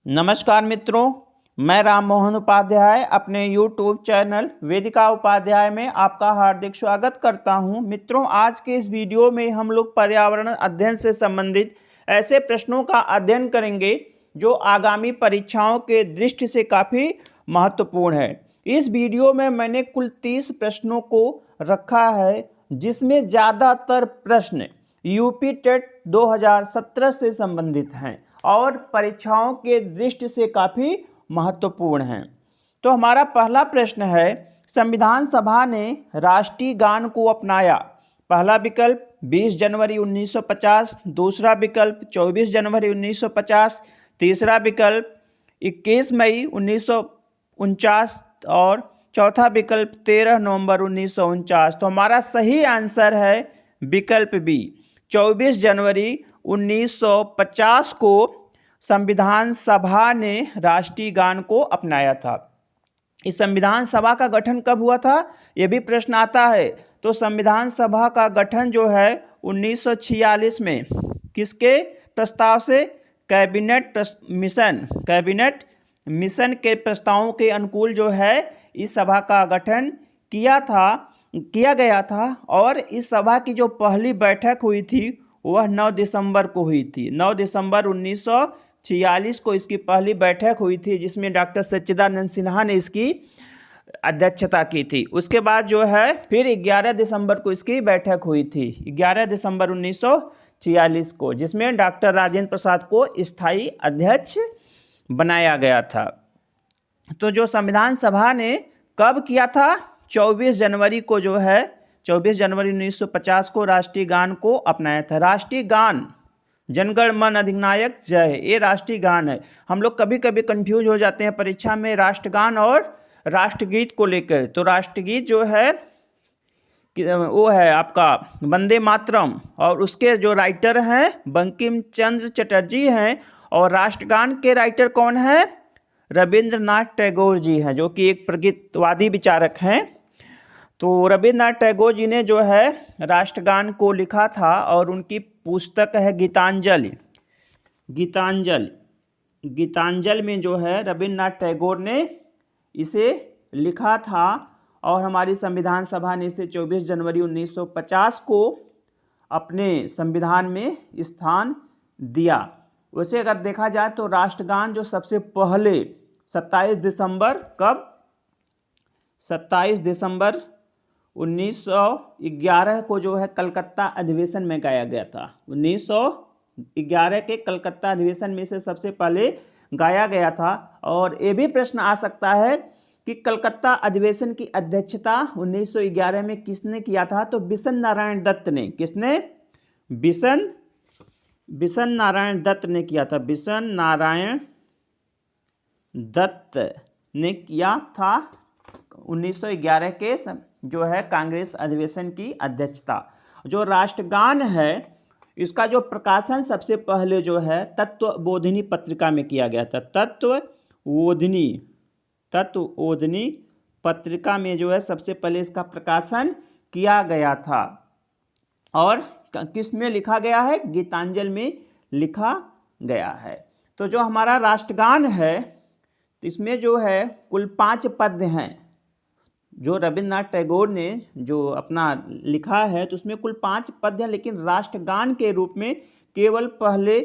नमस्कार मित्रों, मैं राम मोहन उपाध्याय अपने YouTube चैनल वेदिका उपाध्याय में आपका हार्दिक स्वागत करता हूं। मित्रों, आज के इस वीडियो में हम लोग पर्यावरण अध्ययन से संबंधित ऐसे प्रश्नों का अध्ययन करेंगे जो आगामी परीक्षाओं के दृष्टि से काफ़ी महत्वपूर्ण है। इस वीडियो में मैंने कुल 30 प्रश्नों को रखा है, जिसमें ज़्यादातर प्रश्न यूपी टेट 2017 से संबंधित हैं और परीक्षाओं के दृष्टि से काफ़ी महत्वपूर्ण हैं। तो हमारा पहला प्रश्न है, संविधान सभा ने राष्ट्रीय गान को अपनाया। पहला विकल्प 20 जनवरी 1950, दूसरा विकल्प 24 जनवरी 1950, तीसरा विकल्प 21 मई 1949 और चौथा विकल्प 13 नवंबर 1949। तो हमारा सही आंसर है विकल्प बी, 24 जनवरी 1950 को संविधान सभा ने राष्ट्रीय गान को अपनाया था। इस संविधान सभा का गठन कब हुआ था, यह भी प्रश्न आता है। तो संविधान सभा का गठन जो है 1946 में किसके प्रस्ताव से? कैबिनेट मिशन के प्रस्तावों के अनुकूल जो है इस सभा का गठन किया गया था। और इस सभा की जो पहली बैठक हुई थी वह 9 दिसंबर को हुई थी। 9 दिसंबर 1946 को इसकी पहली बैठक हुई थी, जिसमें डॉक्टर सच्चिदानंद सिन्हा ने इसकी अध्यक्षता की थी। उसके बाद जो है फिर 11 दिसंबर को इसकी बैठक हुई थी, 11 दिसंबर 1946 को, जिसमें डॉक्टर राजेंद्र प्रसाद को स्थायी अध्यक्ष बनाया गया था। तो जो संविधान सभा ने कब किया था? 24 जनवरी को जो है 24 जनवरी 1950 को राष्ट्रीय गान को अपनाया था। राष्ट्रीय गान जनगण मन अधिनायक जय, ये राष्ट्रीय गान है। हम लोग कभी कभी कंफ्यूज हो जाते हैं परीक्षा में राष्ट्रगान और राष्ट्रगीत को लेकर। तो राष्ट्रगीत जो है वो है आपका वंदे मातरम, और उसके जो राइटर हैं बंकिम चंद्र चटर्जी हैं, और राष्ट्रगान के राइटर कौन है? रविंद्रनाथ टैगोर जी हैं, जो कि एक प्रगतिवादी विचारक हैं। तो रविंद्रनाथ टैगोर जी ने जो है राष्ट्रगान को लिखा था, और उनकी पुस्तक है गीतांजलि में जो है रविंद्रनाथ टैगोर ने इसे लिखा था, और हमारी संविधान सभा ने इसे 24 जनवरी 1950 को अपने संविधान में स्थान दिया। वैसे अगर देखा जाए तो राष्ट्रगान जो सबसे पहले 27 दिसंबर 1911 को जो है कलकत्ता अधिवेशन में गाया गया था। 1911 के कलकत्ता अधिवेशन में से सबसे पहले गाया गया था। और ये भी प्रश्न आ सकता है कि कलकत्ता अधिवेशन की अध्यक्षता 1911 में किसने किया था? तो बिशन नारायण दत्त ने। किसने? बिशन नारायण दत्त ने किया था। बिशन नारायण दत्त ने किया था 1911 के जो है कांग्रेस अधिवेशन की अध्यक्षता। जो राष्ट्रगान है इसका जो प्रकाशन सबसे पहले जो है तत्वबोधिनी पत्रिका में किया गया था। तत्वबोधिनी पत्रिका में जो है सबसे पहले इसका प्रकाशन किया गया था। और किस में लिखा गया है? गीतांजलि में लिखा गया है। तो जो हमारा राष्ट्रगान है इसमें जो है कुल 5 पद्य हैं। जो रविंद्रनाथ टैगोर ने जो अपना लिखा है तो उसमें कुल 5 पद्य हैं, लेकिन राष्ट्रगान के रूप में केवल पहले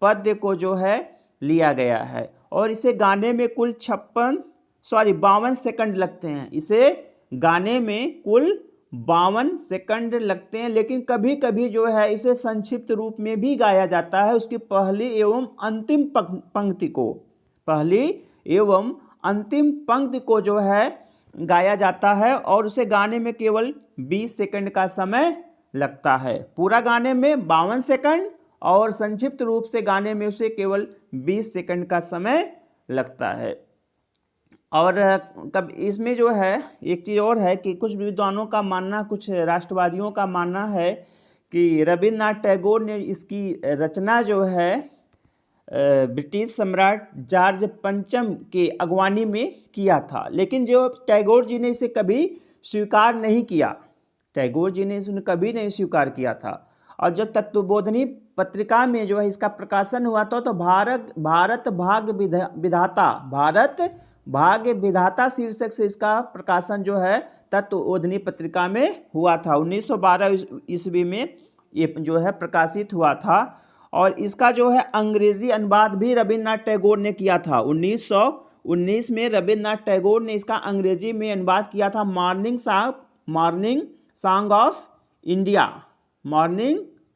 पद्य को जो है लिया गया है। और इसे गाने में कुल 52 सेकंड लगते हैं। इसे गाने में कुल 52 सेकंड लगते हैं, लेकिन कभी कभी जो है इसे संक्षिप्त रूप में भी गाया जाता है। उसकी पहली एवं अंतिम पंक्ति को जो है गाया जाता है, और उसे गाने में केवल 20 सेकंड का समय लगता है। पूरा गाने में 52 सेकंड और संक्षिप्त रूप से गाने में उसे केवल 20 सेकंड का समय लगता है। और कब इसमें जो है एक चीज़ और है कि कुछ विद्वानों का मानना, कुछ राष्ट्रवादियों का मानना है कि रविंद्रनाथ टैगोर ने इसकी रचना जो है ब्रिटिश सम्राट जॉर्ज पंचम के अगवानी में किया था, लेकिन जो टैगोर जी ने इसे कभी स्वीकार नहीं किया। और जब तत्वबोधिनी पत्रिका में जो है इसका प्रकाशन हुआ था, तो भारत भाग्य विधाता शीर्षक से इसका प्रकाशन जो है तत्वबोधिनी पत्रिका में हुआ था। 1912 ईस्वी में ये जो है प्रकाशित हुआ था। और इसका जो है अंग्रेजी अनुवाद भी रविन्द्रनाथ टैगोर ने किया था। 1919 में रविन्द्रनाथ टैगोर ने इसका अंग्रेजी में अनुवाद किया था। मॉर्निंग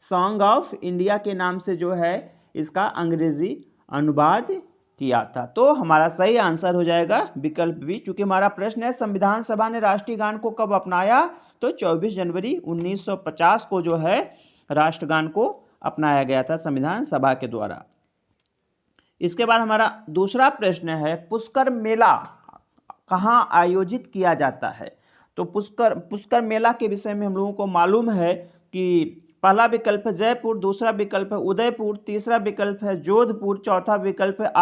सॉन्ग ऑफ इंडिया के नाम से जो है इसका अंग्रेजी अनुवाद किया था। तो हमारा सही आंसर हो जाएगा विकल्प बी। चूंकि हमारा प्रश्न है संविधान सभा ने राष्ट्रीय गान को कब अपनाया, तो 24 जनवरी 1950 को जो है राष्ट्रगान को अपनाया गया था संविधान सभा के द्वारा। इसके बाद हमारा दूसरा प्रश्न है पुष्कर मेला कहाँ आयोजित किया जाता है। तो पुष्कर मेला के विषय में हम लोगों को मालूम है कि पहला विकल्प है जयपुर, दूसरा विकल्प है उदयपुर, तीसरा विकल्प है जोधपुर, चौथा विकल्प है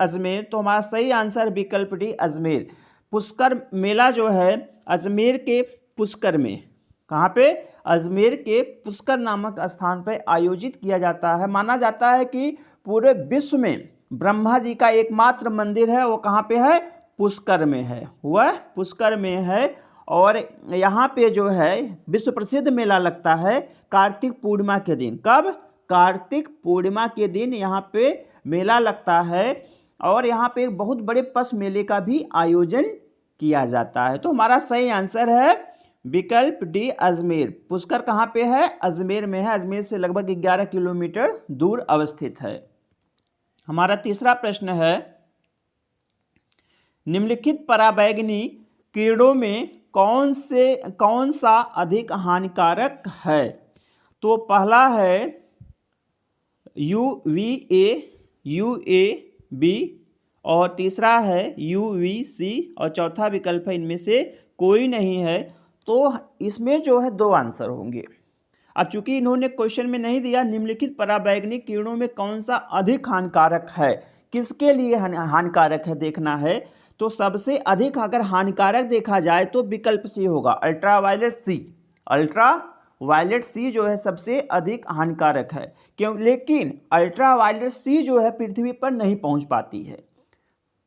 अजमेर। तो हमारा सही आंसर विकल्प डी अजमेर। पुष्कर मेला जो है अजमेर के पुष्कर में, कहाँ पे, अजमेर के पुष्कर नामक स्थान पर आयोजित किया जाता है। माना जाता है कि पूरे विश्व में ब्रह्मा जी का एकमात्र मंदिर है, वो कहाँ पे है, पुष्कर में है, वह पुष्कर में है। और यहाँ पे जो है विश्व प्रसिद्ध मेला लगता है कार्तिक पूर्णिमा के दिन। कब, कार्तिक पूर्णिमा के दिन यहाँ पे मेला लगता है। और यहाँ पे एक बहुत बड़े पशु मेले का भी आयोजन किया जाता है। तो हमारा सही आंसर है विकल्प डी अजमेर। पुष्कर कहाँ पे है, अजमेर में है। अजमेर से लगभग 11 किलोमीटर दूर अवस्थित है। हमारा तीसरा प्रश्न है निम्नलिखित पराबैंगनी किरणों में कौन सा अधिक हानिकारक है। तो पहला है UVA, UAB और तीसरा है UVC और चौथा विकल्प है इनमें से कोई नहीं है। तो इसमें जो है दो आंसर होंगे। अब चूंकि इन्होंने क्वेश्चन में नहीं दिया निम्नलिखित पराबैंगनी किरणों में कौन सा अधिक हानिकारक है, किसके लिए हानिकारक है देखना है। तो सबसे अधिक अगर हानिकारक देखा जाए तो विकल्प सी होगा, अल्ट्रावायलेट सी। अल्ट्रावायलेट सी जो है सबसे अधिक हानिकारक है। क्यों, लेकिन अल्ट्रावायलेट सी जो है पृथ्वी पर नहीं पहुंच पाती है।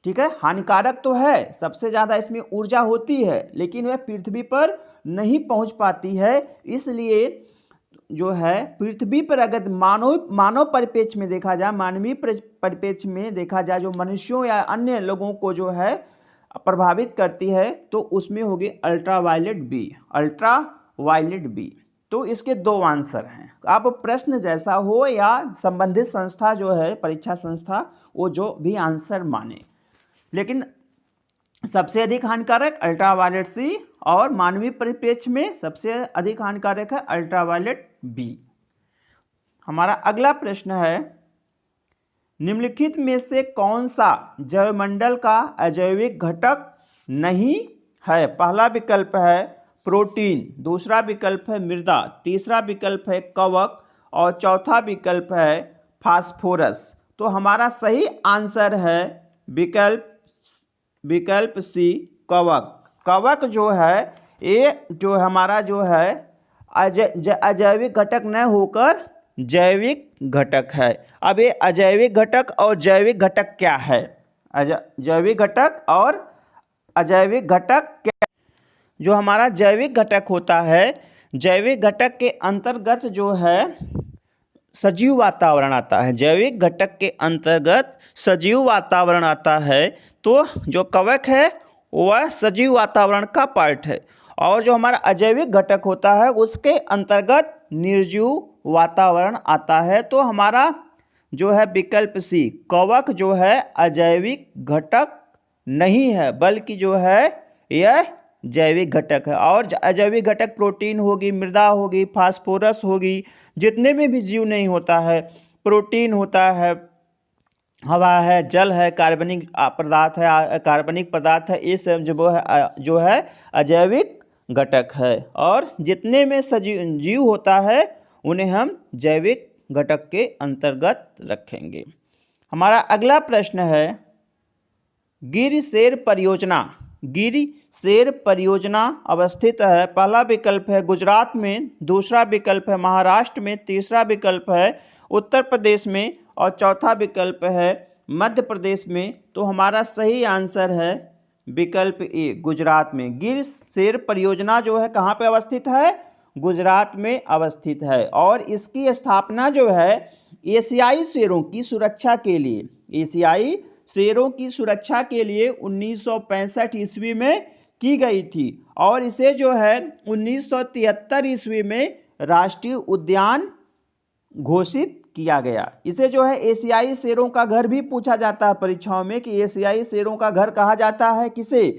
ठीक है, हानिकारक तो है, सबसे ज़्यादा इसमें ऊर्जा होती है, लेकिन वह पृथ्वी पर नहीं पहुंच पाती है। इसलिए जो है पृथ्वी पर अगर मानव परिप्रेक्ष्य में देखा जाए, मानवीय परिप्रेक्ष्य में देखा जाए, जो मनुष्यों या अन्य लोगों को जो है प्रभावित करती है, तो उसमें होगी अल्ट्रावायलेट बी, अल्ट्रावायलेट बी। तो इसके दो आंसर हैं। आप प्रश्न जैसा हो या संबंधित संस्था जो है परीक्षा संस्था वो जो भी आंसर माने, लेकिन सबसे अधिक हानिकारक अल्ट्रावायलेट सी और मानवीय परिप्रेक्ष्य में सबसे अधिक हानिकारक है अल्ट्रावायलेट बी। हमारा अगला प्रश्न है निम्नलिखित में से कौन सा जैवमंडल का अजैविक घटक नहीं है। पहला विकल्प है प्रोटीन, दूसरा विकल्प है मृदा, तीसरा विकल्प है कवक और चौथा विकल्प है फास्फोरस। तो हमारा सही आंसर है विकल्प सी, कवक। कवक जो है ये जो हमारा जो है अजैविक घटक न होकर जैविक घटक है। अब ये अजैविक घटक और जैविक घटक क्या है, जैविक घटक और अजैविक घटक क्या। जो हमारा जैविक घटक होता है, जैविक घटक के अंतर्गत जो है सजीव वातावरण आता है। जैविक घटक के अंतर्गत सजीव वातावरण आता है। तो जो कवक है वह सजीव वातावरण का पार्ट है, और जो हमारा अजैविक घटक होता है उसके अंतर्गत निर्जीव वातावरण आता है। तो हमारा जो है विकल्प सी, कवक जो है अजैविक घटक नहीं है, बल्कि जो है यह जैविक घटक है। और अजैविक घटक प्रोटीन होगी, मृदा होगी, फास्फोरस होगी, जितने में भी जीव नहीं होता है, प्रोटीन होता है, हवा है, जल है, कार्बनिक पदार्थ है, ये सब जो है अजैविक घटक है। और जितने में जीव होता है उन्हें हम जैविक घटक के अंतर्गत रखेंगे। हमारा अगला प्रश्न है गिरिशेर परियोजना अवस्थित है। पहला विकल्प है गुजरात में, दूसरा विकल्प है महाराष्ट्र में, तीसरा विकल्प है उत्तर प्रदेश में और चौथा विकल्प है मध्य प्रदेश में। तो हमारा सही आंसर है विकल्प ए, गुजरात में। गिर शेर परियोजना जो है कहाँ पे अवस्थित है? गुजरात में अवस्थित है। और इसकी स्थापना जो है एशियाई शेरों की सुरक्षा के लिए, एशियाई शेरों की सुरक्षा के लिए 1965 ईस्वी में की गई थी। और इसे जो है 1973 ईस्वी में राष्ट्रीय उद्यान घोषित किया गया। इसे जो है एशियाई शेरों का घर भी पूछा जाता है परीक्षाओं में कि एशियाई शेरों का घर कहा जाता है किसे?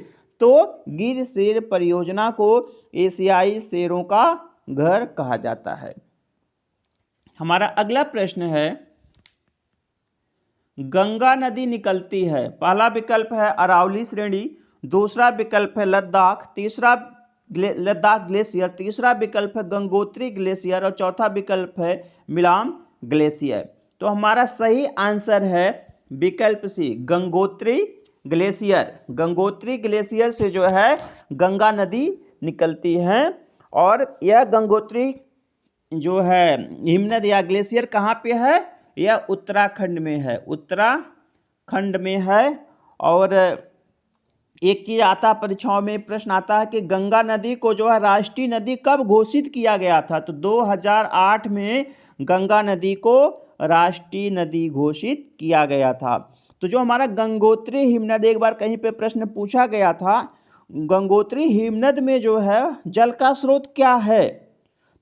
तो गिर शेर परियोजना को एशियाई शेरों का घर कहा जाता है। हमारा अगला प्रश्न है, गंगा नदी निकलती है, पहला विकल्प है अरावली श्रेणी, दूसरा विकल्प है लद्दाख, तीसरा लद्दाख ग्लेशियर, तीसरा विकल्प है गंगोत्री ग्लेशियर और चौथा विकल्प है मिलाम ग्लेशियर। तो हमारा सही आंसर है विकल्प सी, गंगोत्री ग्लेशियर। गंगोत्री ग्लेशियर से जो है गंगा नदी निकलती है। और यह गंगोत्री जो है हिमनद या ग्लेशियर कहाँ पे है? यह उत्तराखंड में है, उत्तराखंड में है। और एक चीज आता परीक्षाओं में प्रश्न आता है कि गंगा नदी को जो है राष्ट्रीय नदी कब घोषित किया गया था? तो 2008 में गंगा नदी को राष्ट्रीय नदी घोषित किया गया था। तो जो हमारा गंगोत्री हिमनद, एक बार कहीं पे प्रश्न पूछा गया था, गंगोत्री हिमनद में जो है जल का स्रोत क्या है?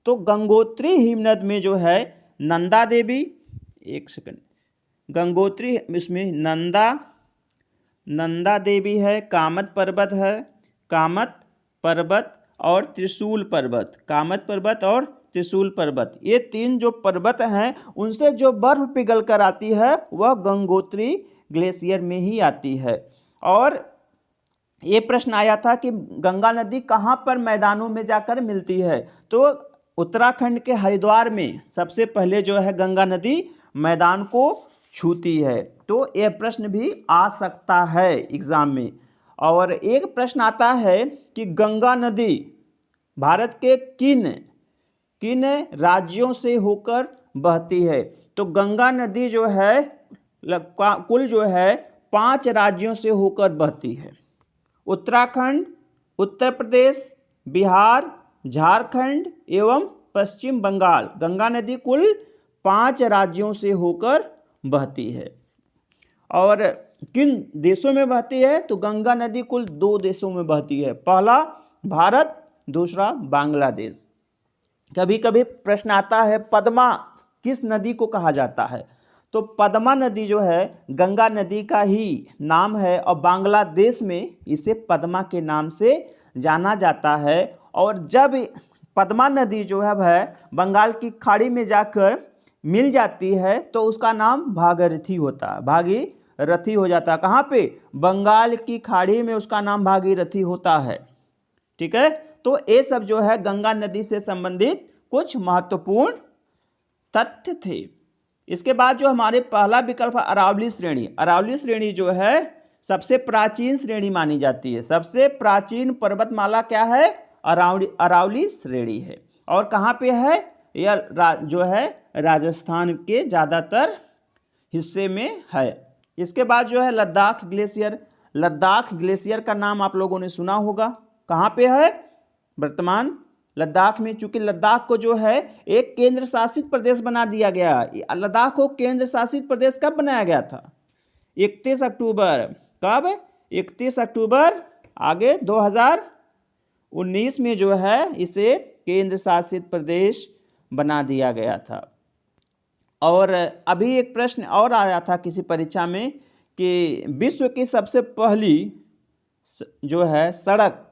तो गंगोत्री हिमनद में जो है नंदा देवी, एक सेकंड, गंगोत्री इसमें नंदा देवी है, कामत पर्वत है, कामत पर्वत और त्रिशूल पर्वत, कामत पर्वत और त्रिशूल पर्वत, ये तीन जो पर्वत हैं उनसे जो बर्फ पिघल कर आती है वह गंगोत्री ग्लेशियर में ही आती है। और ये प्रश्न आया था कि गंगा नदी कहाँ पर मैदानों में जाकर मिलती है? तो उत्तराखंड के हरिद्वार में सबसे पहले जो है गंगा नदी मैदान को छूती है। तो यह प्रश्न भी आ सकता है एग्जाम में। और एक प्रश्न आता है कि गंगा नदी भारत के किन राज्यों से होकर बहती है? तो गंगा नदी जो है कुल जो है 5 राज्यों से होकर बहती है, उत्तराखंड, उत्तर प्रदेश, बिहार, झारखंड एवं पश्चिम बंगाल। गंगा नदी कुल 5 राज्यों से होकर बहती है। और किन देशों में बहती है? तो गंगा नदी कुल 2 देशों में बहती है, पहला भारत, दूसरा बांग्लादेश। कभी कभी प्रश्न आता है पद्मा किस नदी को कहा जाता है? तो पद्मा नदी जो है गंगा नदी का ही नाम है और बांग्लादेश में इसे पद्मा के नाम से जाना जाता है। और जब पद्मा नदी जो है वह बंगाल की खाड़ी में जाकर मिल जाती है तो उसका नाम भागीरथी होता है, भागीरथी हो जाता है। कहाँ पे? बंगाल की खाड़ी में उसका नाम भागीरथी होता है। ठीक है, तो ये सब जो है गंगा नदी से संबंधित कुछ महत्वपूर्ण तथ्य थे। इसके बाद जो हमारे पहला विकल्प है अरावली श्रेणी। अरावली श्रेणी जो है सबसे प्राचीन श्रेणी मानी जाती है, सबसे प्राचीन पर्वतमाला क्या है? अरावली श्रेणी है। और कहाँ पे है? यह जो है राजस्थान के ज़्यादातर हिस्से में है। इसके बाद जो है लद्दाख ग्लेशियर। लद्दाख ग्लेशियर का नाम आप लोगों ने सुना होगा, कहाँ पे है? वर्तमान लद्दाख में। चूंकि लद्दाख को जो है एक केंद्र शासित प्रदेश बना दिया गया। लद्दाख को केंद्र शासित प्रदेश कब बनाया गया था? 31 अक्टूबर। कब? 31 अक्टूबर आगे 2019 में जो है इसे केंद्र शासित प्रदेश बना दिया गया था। और अभी एक प्रश्न और आया था किसी परीक्षा में कि विश्व की सबसे पहली जो है सड़क,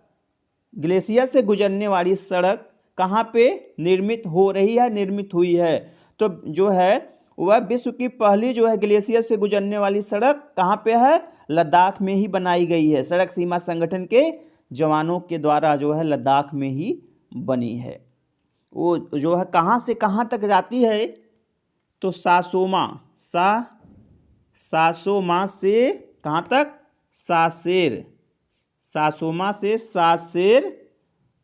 ग्लेशियर से गुजरने वाली सड़क कहाँ पे निर्मित हो रही है, निर्मित हुई है? तो जो है वह विश्व की पहली जो है ग्लेशियर से गुजरने वाली सड़क कहाँ पे है? लद्दाख में ही बनाई गई है। सड़क सीमा संगठन के जवानों के द्वारा जो है लद्दाख में ही बनी है। वो जो है कहाँ से कहाँ तक जाती है? तो सासोमा से कहाँ तक? सासेर। सासोमा से सासेर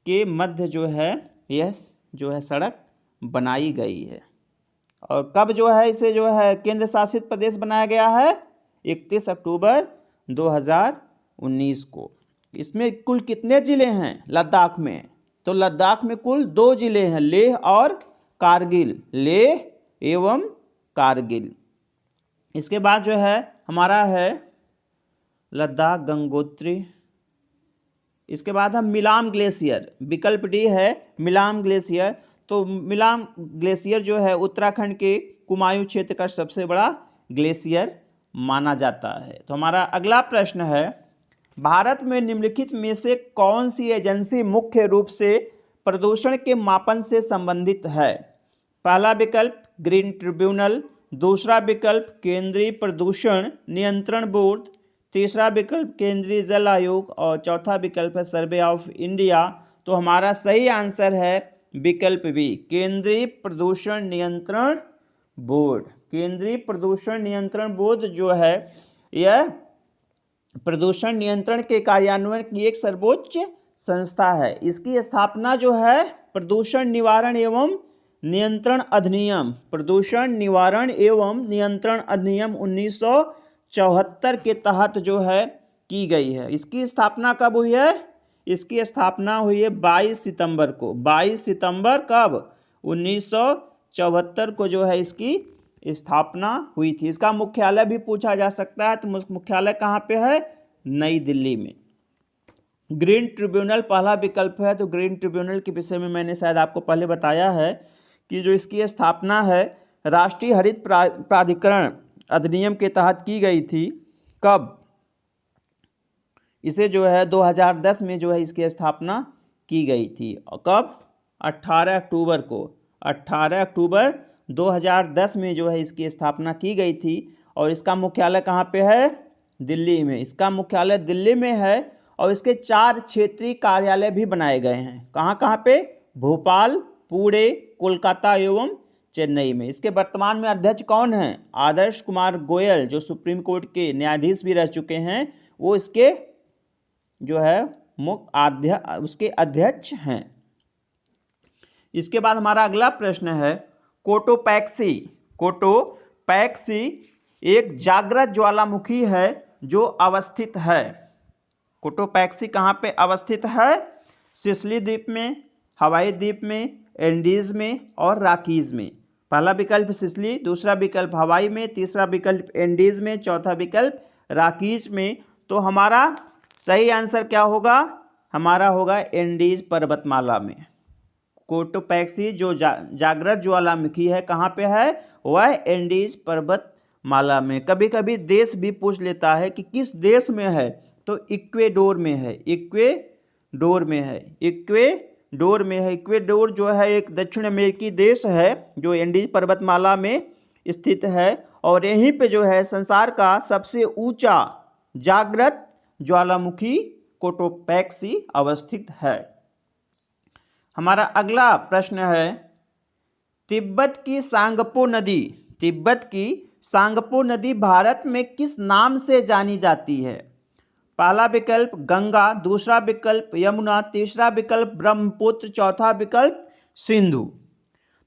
के मध्य जो है यह जो है सड़क बनाई गई है। और कब जो है इसे जो है केंद्र शासित प्रदेश बनाया गया है? 31 अक्टूबर 2019 को। इसमें कुल कितने जिले हैं लद्दाख में? तो लद्दाख में कुल 2 जिले हैं, लेह और कारगिल, लेह एवं कारगिल। इसके बाद जो है हमारा है लद्दाख गंगोत्री। इसके बाद हम मिलाम ग्लेशियर, विकल्प डी है मिलाम ग्लेशियर। तो मिलाम ग्लेशियर जो है उत्तराखंड के कुमायूं क्षेत्र का सबसे बड़ा ग्लेशियर माना जाता है। तो हमारा अगला प्रश्न है, भारत में निम्नलिखित में से कौन सी एजेंसी मुख्य रूप से प्रदूषण के मापन से संबंधित है? पहला विकल्प ग्रीन ट्रिब्यूनल, दूसरा विकल्प केंद्रीय प्रदूषण नियंत्रण बोर्ड, तीसरा विकल्प केंद्रीय जल आयोग और चौथा विकल्प है सर्वे ऑफ इंडिया। तो हमारा सही आंसर है विकल्प बी, केंद्रीय प्रदूषण नियंत्रण बोर्ड। केंद्रीय प्रदूषण नियंत्रण बोर्ड जो है यह प्रदूषण नियंत्रण के कार्यान्वयन की एक सर्वोच्च संस्था है। इसकी स्थापना जो है प्रदूषण निवारण एवं नियंत्रण अधिनियम, प्रदूषण निवारण एवं नियंत्रण अधिनियम 1974 के तहत जो है की गई है। इसकी स्थापना कब हुई है? इसकी स्थापना हुई है 22 सितंबर को। 22 सितंबर कब? 1974 को जो है इसकी स्थापना हुई थी। इसका मुख्यालय भी पूछा जा सकता है, तो मुख्यालय कहाँ पे है? नई दिल्ली में। ग्रीन ट्रिब्यूनल पहला विकल्प है। तो ग्रीन ट्रिब्यूनल के विषय में मैंने शायद आपको पहले बताया है कि जो इसकी स्थापना है राष्ट्रीय हरित प्राधिकरण अधिनियम के तहत की गई थी। कब? इसे जो है 2010 में जो है इसकी स्थापना की गई थी। और कब? 18 अक्टूबर को। 18 अक्टूबर 2010 में जो है इसकी स्थापना की गई थी। और इसका मुख्यालय कहाँ पे है? दिल्ली में। इसका मुख्यालय दिल्ली में है और इसके 4 क्षेत्रीय कार्यालय भी बनाए गए हैं। कहाँ कहाँ पे? भोपाल, पुणे, कोलकाता एवं चेन्नई में। इसके वर्तमान में अध्यक्ष कौन हैं? आदर्श कुमार गोयल, जो सुप्रीम कोर्ट के न्यायाधीश भी रह चुके हैं, वो इसके जो है उसके अध्यक्ष हैं। इसके बाद हमारा अगला प्रश्न है, कोटोपैक्सी। कोटोपैक्सी एक जागृत ज्वालामुखी है जो अवस्थित है। कोटोपैक्सी कहाँ पे अवस्थित है? सिसिली द्वीप में, हवाई द्वीप में, एंडीज में और रॉकीज में। पहला विकल्प सिसिली, दूसरा विकल्प हवाई में, तीसरा विकल्प एंडीज में, चौथा विकल्प रॉकीज में। तो हमारा सही आंसर क्या होगा? हमारा होगा एंडीज पर्वतमाला में। कोटोपैक्सी जो जागृत ज्वालामुखी है कहाँ पे है? वह एंडीज पर्वतमाला में। कभी कभी देश भी पूछ लेता है कि किस देश में है, तो इक्वेडोर में है। इक्वेडोर में है। इक्वेडोर में है। इक्वेडोर जो है एक दक्षिण अमेरिकी देश है जो एंडीज पर्वतमाला में स्थित है और यहीं पे जो है संसार का सबसे ऊंचा जागृत ज्वालामुखी कोटोपैक्सी अवस्थित है। हमारा अगला प्रश्न है, तिब्बत की सांगपो नदी। तिब्बत की सांगपो नदी भारत में किस नाम से जानी जाती है? पहला विकल्प गंगा, दूसरा विकल्प यमुना, तीसरा विकल्प ब्रह्मपुत्र, चौथा विकल्प सिंधु।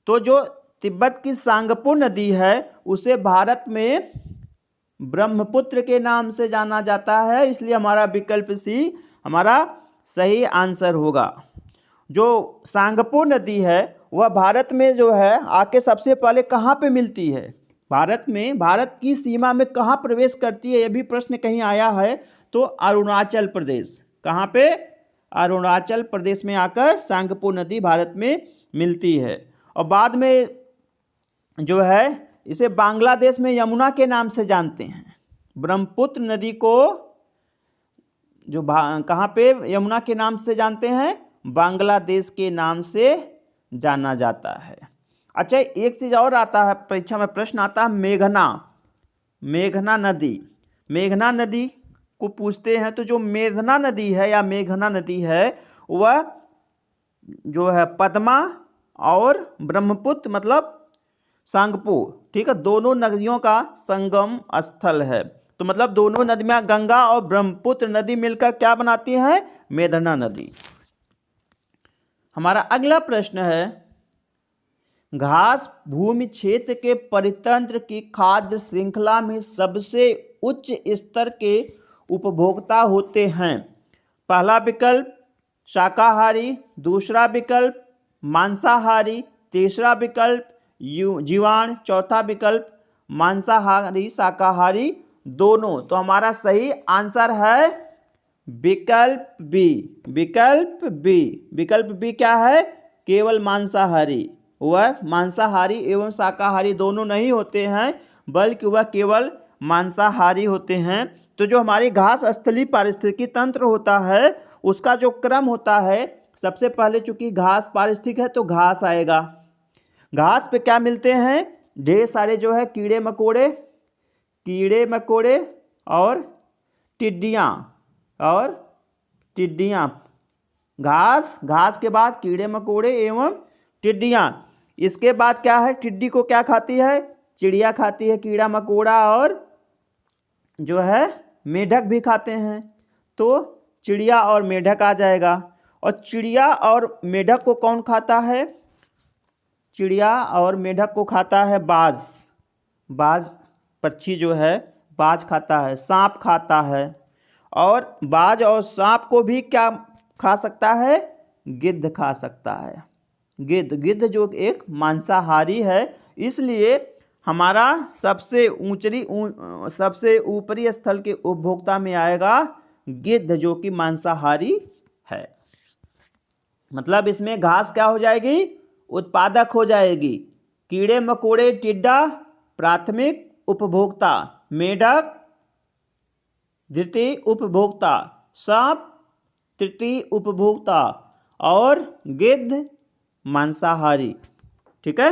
तो जो तिब्बत की सांगपो नदी है उसे भारत में ब्रह्मपुत्र के नाम से जाना जाता है, इसलिए हमारा विकल्प सी हमारा सही आंसर होगा। जो सांगपो नदी है वह भारत में जो है आके सबसे पहले कहाँ पे मिलती है? भारत में, भारत की सीमा में कहाँ प्रवेश करती है, यह भी प्रश्न कहीं आया है। तो अरुणाचल प्रदेश। कहाँ पे? अरुणाचल प्रदेश में आकर सांगपो नदी भारत में मिलती है और बाद में जो है इसे बांग्लादेश में यमुना के नाम से जानते हैं। ब्रह्मपुत्र नदी को जो कहाँ पे यमुना के नाम से जानते हैं? बांग्लादेश के नाम से जाना जाता है। अच्छा, एक चीज़ और आता है परीक्षा में, प्रश्न आता है मेघना नदी। मेघना नदी को पूछते हैं। तो जो मेघना नदी है या मेघना नदी है वह जो है पद्मा और ब्रह्मपुत्र मतलब सांगपो, ठीक है, दोनों नदियों का संगम स्थल है। तो मतलब दोनों नदियां गंगा और ब्रह्मपुत्र नदी मिलकर क्या बनाती हैं? मेघना नदी। हमारा अगला प्रश्न है, घास भूमि क्षेत्र के परितंत्र की खाद्य श्रृंखला में सबसे उच्च स्तर के उपभोक्ता होते हैं। पहला विकल्प शाकाहारी, दूसरा विकल्प मांसाहारी, तीसरा विकल्प जीवाणु, चौथा विकल्प मांसाहारी शाकाहारी दोनों। तो हमारा सही आंसर है विकल्प बी। विकल्प बी। विकल्प बी क्या है? केवल मांसाहारी। वह मांसाहारी एवं शाकाहारी दोनों नहीं होते हैं, बल्कि वह केवल मांसाहारी होते हैं। तो जो हमारी घास स्थलीय पारिस्थितिकी तंत्र होता है उसका जो क्रम होता है, सबसे पहले चूंकि घास पारिस्थितिक है तो घास आएगा। घास पे क्या मिलते हैं? ढेर सारे जो है कीड़े मकोड़े और टिड्डियाँ। घास के बाद कीड़े मकोड़े एवं टिड्डियाँ। इसके बाद क्या है? टिड्डी को क्या खाती है? चिड़िया खाती है, कीड़ा मकोड़ा और जो है मेढक भी खाते हैं। तो चिड़िया और मेढक आ जाएगा। और चिड़िया और मेढक को कौन खाता है? चिड़िया और मेढक को खाता है बाज पक्षी जो है बाज खाता है, सांप खाता है। और बाज और सांप को भी क्या खा सकता है? गिद्ध खा सकता है। गिद्ध जो एक मांसाहारी है, इसलिए हमारा सबसे ऊपरी स्थल के उपभोक्ता में आएगा गिद्ध, जो कि मांसाहारी है। मतलब इसमें घास क्या हो जाएगी? उत्पादक हो जाएगी। कीड़े मकोड़े टिड्डा प्राथमिक उपभोक्ता, मेढक द्वितीय उपभोक्ता, सांप तृतीय उपभोक्ता और गिद्ध मांसाहारी। ठीक है।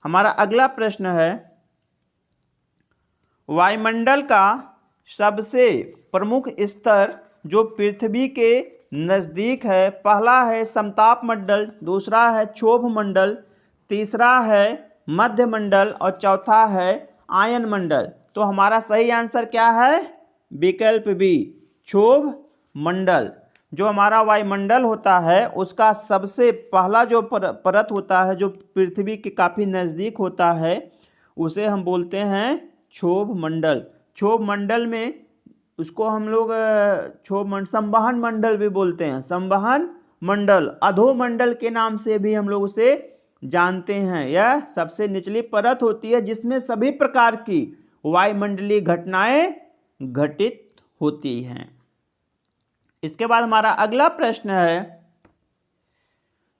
हमारा अगला प्रश्न है, वायुमंडल का सबसे प्रमुख स्तर जो पृथ्वी के नज़दीक है, पहला है समताप मंडल, दूसरा है क्षोभ मंडल, तीसरा है मध्य मंडल और चौथा है आयन मंडल। तो हमारा सही आंसर क्या है? विकल्प बी, क्षोभ मंडल। जो हमारा वायुमंडल होता है उसका सबसे पहला जो परत होता है, जो पृथ्वी के काफ़ी नज़दीक होता है, उसे हम बोलते हैं क्षोभ मंडल। क्षोभ मंडल में उसको हम लोग संवहन मंडल भी बोलते हैं। संवहन मंडल, अधोमंडल के नाम से भी हम लोग उसे जानते हैं। यह सबसे निचली परत होती है जिसमें सभी प्रकार की वायुमंडलीय घटनाएं घटित होती हैं। इसके बाद हमारा अगला प्रश्न है,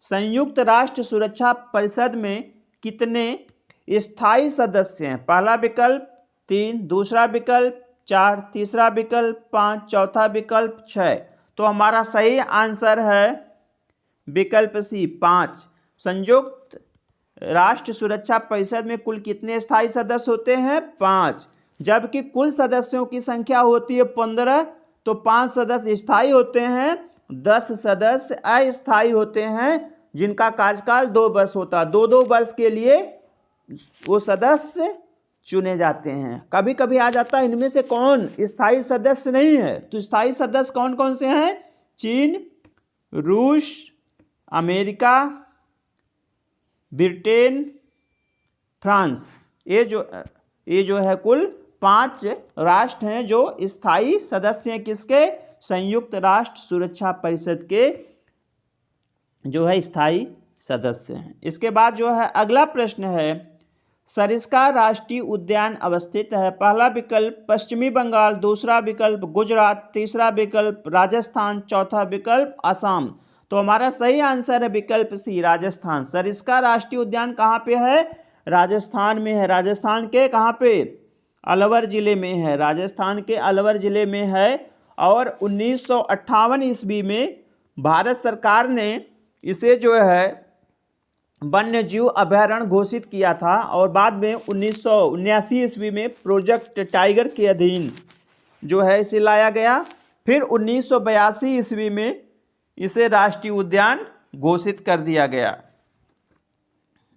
संयुक्त राष्ट्र सुरक्षा परिषद में कितने स्थायी सदस्य हैं? पहला विकल्प 3, दूसरा विकल्प 4, तीसरा विकल्प 5, चौथा विकल्प 6। तो हमारा सही आंसर है विकल्प सी, 5। संयुक्त राष्ट्र सुरक्षा परिषद में कुल कितने स्थायी सदस्य होते हैं? 5। जबकि कुल सदस्यों की संख्या होती है 15, तो 5 सदस्य स्थायी होते हैं, 10 सदस्य अस्थायी होते हैं, जिनका कार्यकाल 2 वर्ष होता है। 2-2 वर्ष के लिए वो सदस्य चुने जाते हैं। कभी कभी आ जाता है इनमें से कौन स्थायी सदस्य नहीं है, तो स्थायी सदस्य कौन कौन से हैं? चीन, रूस, अमेरिका, ब्रिटेन, फ्रांस। ये जो है कुल 5 राष्ट्र हैं जो स्थायी सदस्य हैं। किसके? संयुक्त राष्ट्र सुरक्षा परिषद के जो है स्थायी सदस्य हैं। इसके बाद जो है अगला प्रश्न है, सरिस्का राष्ट्रीय उद्यान अवस्थित है? पहला विकल्प पश्चिमी बंगाल, दूसरा विकल्प गुजरात, तीसरा विकल्प राजस्थान, चौथा विकल्प असम। तो हमारा सही आंसर है विकल्प सी, राजस्थान। सरिस्का राष्ट्रीय उद्यान कहाँ पे है? राजस्थान में है। राजस्थान के कहाँ पे? अलवर जिले में है। राजस्थान के अलवर जिले में है। और 1958 ईस्वी में भारत सरकार ने इसे जो है वन्य जीव अभयारण्य घोषित किया था, और बाद में 1979 ईस्वी में प्रोजेक्ट टाइगर के अधीन जो है इसे लाया गया। फिर 1982 ईस्वी में इसे राष्ट्रीय उद्यान घोषित कर दिया गया।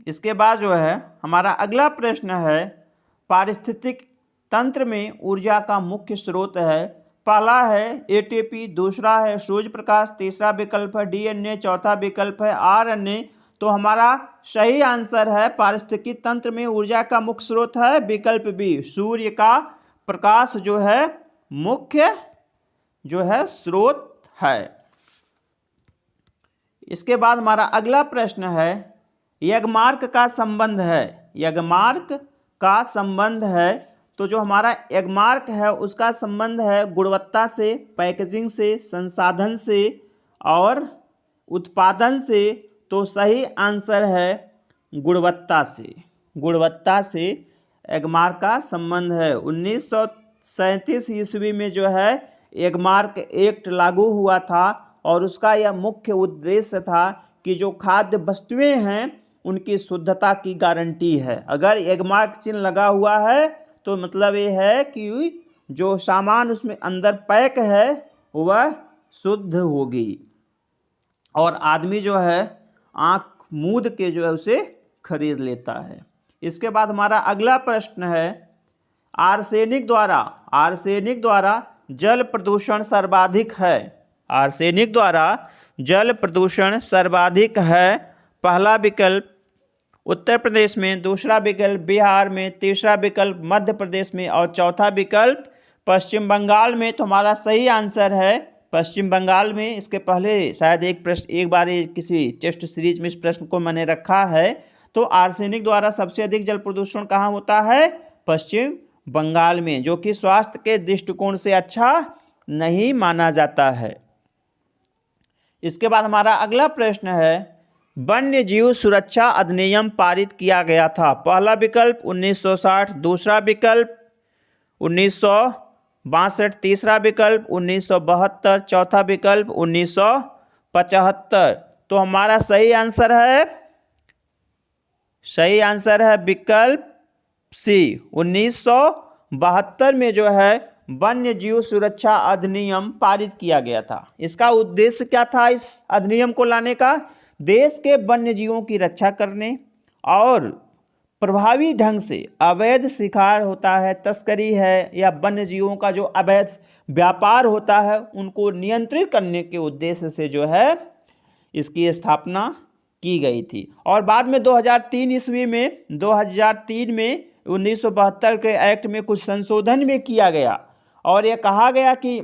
इसके बाद जो है हमारा अगला प्रश्न है, पारिस्थितिक तंत्र में ऊर्जा का मुख्य स्रोत है? पहला है एटीपी, दूसरा है सूर्य प्रकाश, तीसरा विकल्प है डीएनए, चौथा विकल्प है आरएनए, तो हमारा सही आंसर है पारिस्थितिकी तंत्र में ऊर्जा का मुख्य स्रोत है विकल्प बी, सूर्य का प्रकाश जो है मुख्य जो है स्रोत है। इसके बाद हमारा अगला प्रश्न है यज्ञमार्क का संबंध है, यज्ञमार्क का संबंध है। तो जो हमारा यज्ञमार्क है उसका संबंध है गुणवत्ता से, पैकेजिंग से, संसाधन से और उत्पादन से। तो सही आंसर है गुणवत्ता से, गुणवत्ता से यज्ञमार्क का संबंध है। 1937 ईस्वी में जो है यज्ञमार्क एक्ट लागू हुआ था और उसका यह मुख्य उद्देश्य था कि जो खाद्य वस्तुएं हैं उनकी शुद्धता की गारंटी है। अगर यज्ञमार्क चिन्ह लगा हुआ है तो मतलब ये है कि जो सामान उसमें अंदर पैक है वह शुद्ध होगी और आदमी जो है आँख मूंद के जो है उसे खरीद लेता है। इसके बाद हमारा अगला प्रश्न है आर्सेनिक द्वारा जल प्रदूषण सर्वाधिक है, आर्सेनिक द्वारा जल प्रदूषण सर्वाधिक है। पहला विकल्प उत्तर प्रदेश में, दूसरा विकल्प बिहार में, तीसरा विकल्प मध्य प्रदेश में और चौथा विकल्प पश्चिम बंगाल में। तो हमारा सही आंसर है पश्चिम बंगाल में। इसके पहले शायद एक बार किसी टेस्ट सीरीज में इस प्रश्न को मैंने रखा है। तो आर्सेनिक द्वारा सबसे अधिक जल प्रदूषण कहाँ होता है? पश्चिम बंगाल में, जो कि स्वास्थ्य के दृष्टिकोण से अच्छा नहीं माना जाता है। इसके बाद हमारा अगला प्रश्न है वन्य जीव सुरक्षा अधिनियम पारित किया गया था। पहला विकल्प 1960, दूसरा विकल्प 1962, तीसरा विकल्प 1972, चौथा विकल्प 1975। तो हमारा सही आंसर है विकल्प सी, 1972 में जो है वन्य जीव सुरक्षा अधिनियम पारित किया गया था। इसका उद्देश्य क्या था इस अधिनियम को लाने का? देश के वन्य जीवों की रक्षा करने और प्रभावी ढंग से अवैध शिकार होता है, तस्करी है या वन्य जीवों का जो अवैध व्यापार होता है उनको नियंत्रित करने के उद्देश्य से जो है इसकी स्थापना की गई थी। और बाद में 2003 ईस्वी में 1972 के एक्ट में कुछ संशोधन भी किया गया और यह कहा गया कि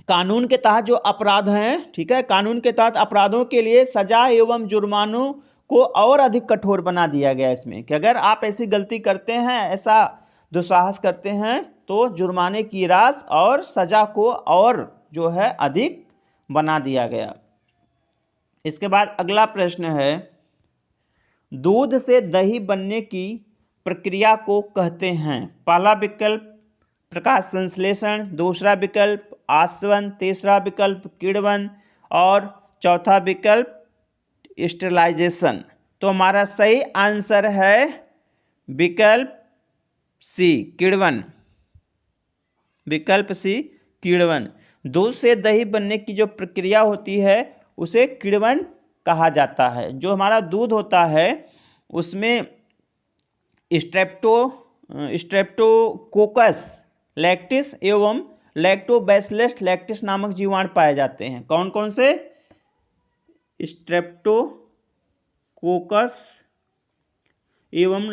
कानून के तहत जो अपराध हैं, ठीक है, कानून के तहत अपराधों के लिए सजा एवं जुर्मानों को और अधिक कठोर बना दिया गया इसमें कि अगर आप ऐसी गलती करते हैं, ऐसा दुस्साहस करते हैं तो जुर्माने की राशि और सजा को और जो है अधिक बना दिया गया। इसके बाद अगला प्रश्न है दूध से दही बनने की प्रक्रिया को कहते हैं। पहला विकल्प प्रकाश संश्लेषण, दूसरा विकल्प आसवन, तीसरा विकल्प किण्वन और चौथा विकल्प स्टेरिलाइजेशन। तो हमारा सही आंसर है विकल्प सी, किण्वन, विकल्प सी, किण्वन। दूध से दही बनने की जो प्रक्रिया होती है उसे किण्वन कहा जाता है। जो हमारा दूध होता है उसमें स्ट्रेप्टोकोकस लैक्टिस एवं लैक्टोबैसिलस लैक्टिस नामक जीवाणु पाए जाते हैं। कौन कौन से? स्ट्रेप्टोकोकस एवं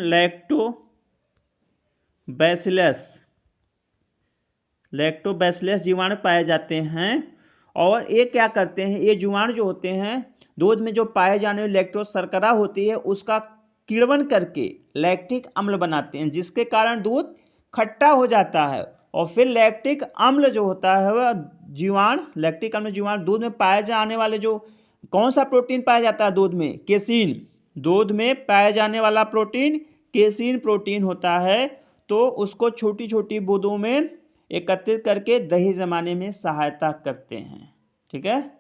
लैक्टोबैसिलस जीवाणु पाए जाते हैं। और ये क्या करते हैं, ये जीवाणु जो होते हैं दूध में जो पाए जाने वाली लैक्टोज शर्करा होती है उसका किण्वन करके लैक्टिक अम्ल बनाते हैं, जिसके कारण दूध खट्टा हो जाता है। और फिर लैक्टिक अम्ल जो होता है वह जीवाणु, लैक्टिक अम्ल जीवाणु दूध में पाए जाने वाले जो कौन सा प्रोटीन पाया जाता है दूध में? केसीन। दूध में पाए जाने वाला प्रोटीन केसीन प्रोटीन होता है। तो उसको छोटी छोटी बूंदों में एकत्रित करके दही जमाने में सहायता करते हैं। ठीक है।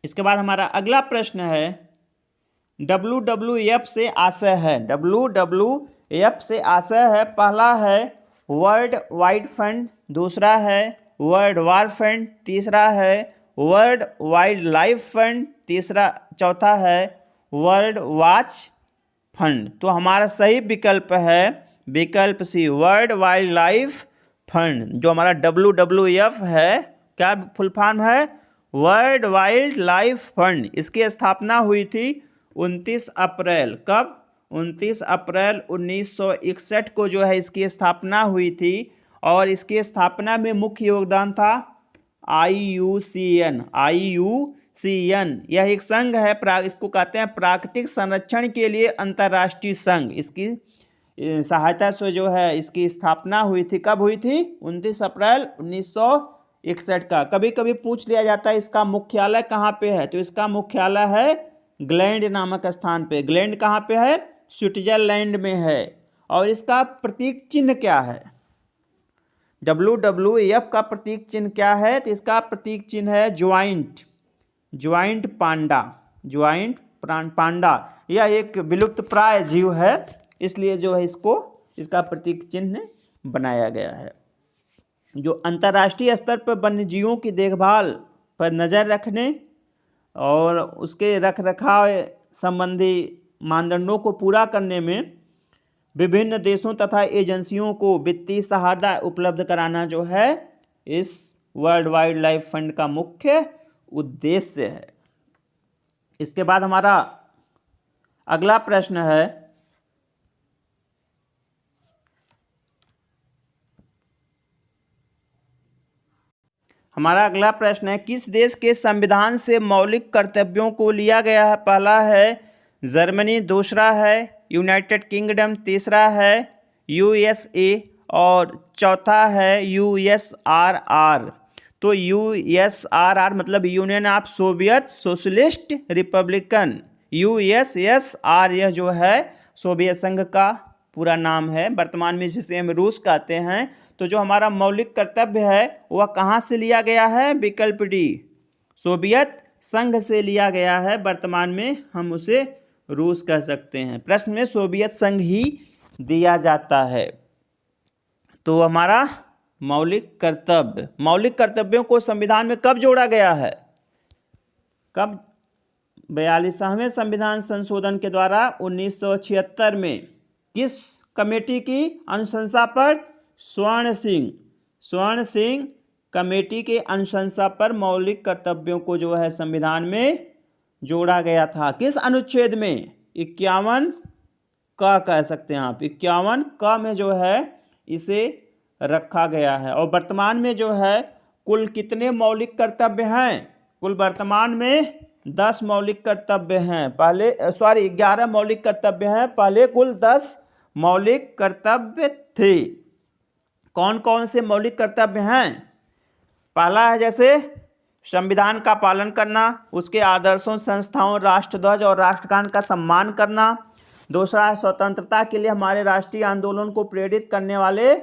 इसके बाद हमारा अगला प्रश्न है WWF से आशय है। WWF से आशय है, पहला है वर्ल्ड वाइड फंड, दूसरा है वर्ल्ड वार फंड, तीसरा है वर्ल्ड वाइल्ड लाइफ फंड, चौथा है वर्ल्ड वाच फंड। तो हमारा सही विकल्प है विकल्प सी, वर्ल्ड वाइल्ड लाइफ फंड। जो हमारा WWF है, क्या फुल फॉर्म है? वर्ल्ड वाइल्ड लाइफ फंड, इसकी स्थापना हुई थी 29 अप्रैल, कब? 29 अप्रैल 1961 को जो है इसकी स्थापना हुई थी। और इसकी स्थापना में मुख्य योगदान था IUCN। यह एक संघ है, इसको कहते हैं प्राकृतिक संरक्षण के लिए अंतर्राष्ट्रीय संघ। इसकी सहायता से जो है इसकी स्थापना हुई थी, कब हुई थी? 29 अप्रैल 1961 का। कभी कभी पूछ लिया जाता है इसका मुख्यालय कहाँ पे है, तो इसका मुख्यालय है ग्लैंड नामक स्थान पे। ग्लैंड कहाँ पे है? स्विट्जरलैंड में है। और इसका प्रतीक चिन्ह क्या है? WWF का प्रतीक चिन्ह क्या है? तो इसका प्रतीक चिन्ह है ज्वाइंट पांडा। यह एक विलुप्त प्राय जीव है, इसलिए जो है इसका प्रतीक चिन्ह बनाया गया है। जो अंतर्राष्ट्रीय स्तर पर वन्यजीवों की देखभाल पर नज़र रखने और उसके रखरखाव संबंधी मानदंडों को पूरा करने में विभिन्न देशों तथा एजेंसियों को वित्तीय सहायता उपलब्ध कराना जो है इस वर्ल्ड वाइल्ड लाइफ फंड का मुख्य उद्देश्य है। इसके बाद हमारा अगला प्रश्न है, किस देश के संविधान से मौलिक कर्तव्यों को लिया गया है? पहला है जर्मनी, दूसरा है यूनाइटेड किंगडम, तीसरा है USA और चौथा है USRR। तो USRR मतलब union of Soviet socialist Republican, USSR यह जो है सोवियत संघ का पूरा नाम है, वर्तमान में जिसे हम रूस कहते हैं। तो जो हमारा मौलिक कर्तव्य है वह कहाँ से लिया गया है? विकल्प डी, सोवियत संघ से लिया गया है, वर्तमान में हम उसे रूस कह सकते हैं। प्रश्न में सोवियत संघ ही दिया जाता है। तो हमारा मौलिक कर्तव्यों को संविधान में कब जोड़ा गया है? कब? 42वें संविधान संशोधन के द्वारा 1976 में। किस कमेटी की अनुशंसा पर? स्वर्ण सिंह कमेटी के अनुशंसा पर मौलिक कर्तव्यों को जो है संविधान में जोड़ा गया था। किस अनुच्छेद में? 51 का कह सकते हैं आप, 51 का में जो है इसे रखा गया है। और वर्तमान में जो है कुल कितने मौलिक कर्तव्य हैं? कुल वर्तमान में 10 मौलिक कर्तव्य हैं। 11 मौलिक कर्तव्य हैं, पहले कुल 10 मौलिक कर्तव्य थे। कौन कौन से मौलिक कर्तव्य हैं? पहला है जैसे संविधान का पालन करना, उसके आदर्शों, संस्थाओं, राष्ट्रध्वज और राष्ट्रगान का सम्मान करना। दूसरा है स्वतंत्रता के लिए हमारे राष्ट्रीय आंदोलन को प्रेरित करने वाले